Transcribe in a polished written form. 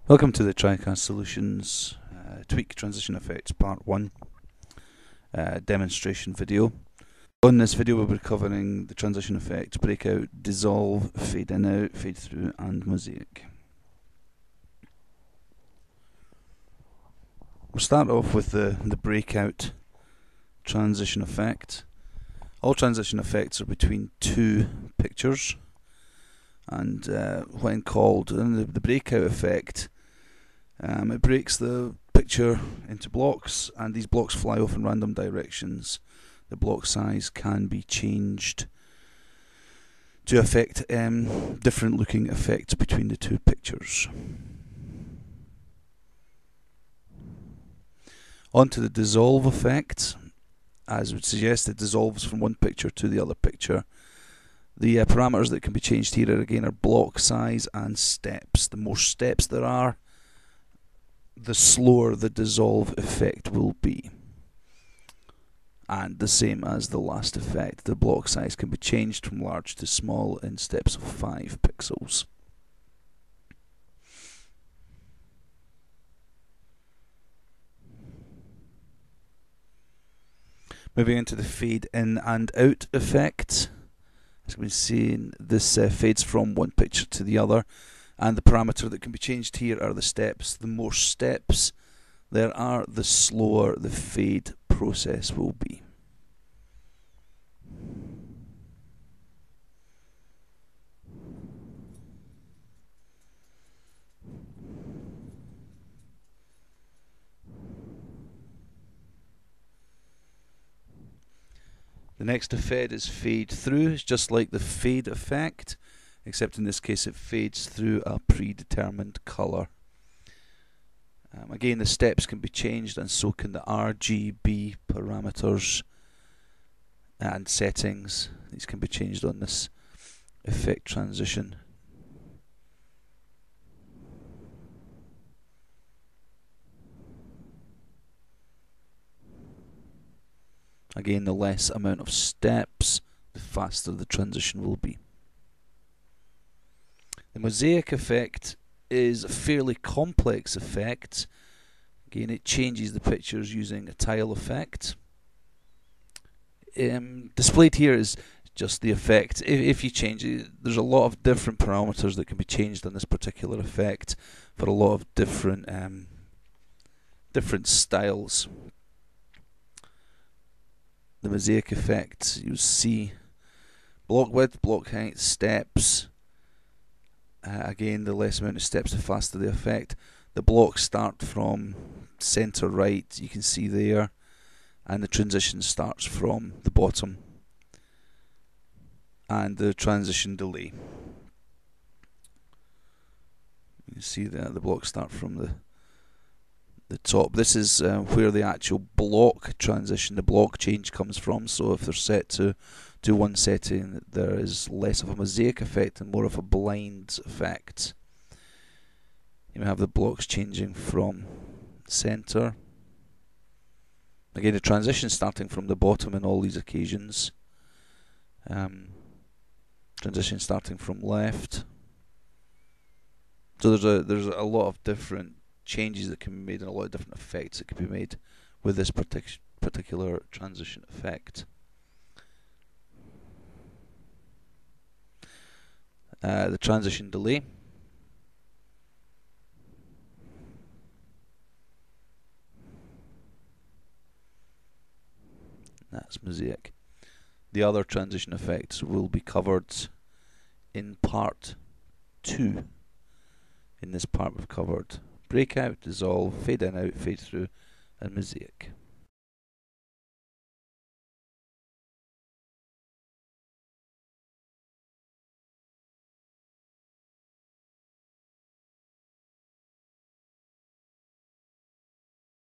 Welcome to the Tricast Solutions TWUIK Transition Effects Part 1 demonstration video. On this video we'll be covering the transition effects breakout, dissolve, fade in out, fade through and mosaic. We'll start off with the breakout transition effect. All transition effects are between two pictures, and when called the breakout effect, it breaks the picture into blocks, and these blocks fly off in random directions. The block size can be changed to affect different looking effects between the two pictures. On to the dissolve effect. As would suggest, it dissolves from one picture to the other picture. The parameters that can be changed here again are block size and steps. The more steps there are, the slower the dissolve effect will be. And the same as the last effect, the block size can be changed from large to small in steps of 5 pixels. Moving into the fade in and out effect. As we see, this fades from one picture to the other, and the parameter that can be changed here are the steps. The more steps there are, the slower the fade process will be. The next effect is fade through. It's just like the fade effect, except in this case it fades through a predetermined colour. Again, the steps can be changed, and so can the RGB parameters and settings. These can be changed on this effect transition. Again, the less amount of steps, the faster the transition will be. The mosaic effect is a fairly complex effect. Again, it changes the pictures using a tile effect. Displayed here is just the effect. If you change it, there's a lot of different parameters that can be changed on this particular effect for a lot of different styles. The mosaic effect, you'll see block width, block height, steps. Again, the less amount of steps, the faster the effect. The blocks start from center right, you can see there, and the transition starts from the bottom. And the transition delay. You can see that the blocks start from the top. This is where the actual block transition, the block change comes from. So if they're set to one setting, there is less of a mosaic effect and more of a blind effect. You may have the blocks changing from center. Again, the transition starting from the bottom in all these occasions. Transition starting from left. So there's a lot of different changes that can be made and a lot of different effects that can be made with this particular transition effect. The transition delay. That's mosaic. The other transition effects will be covered in part 2. In this part we've covered breakout, dissolve, fade in out, fade through and mosaic.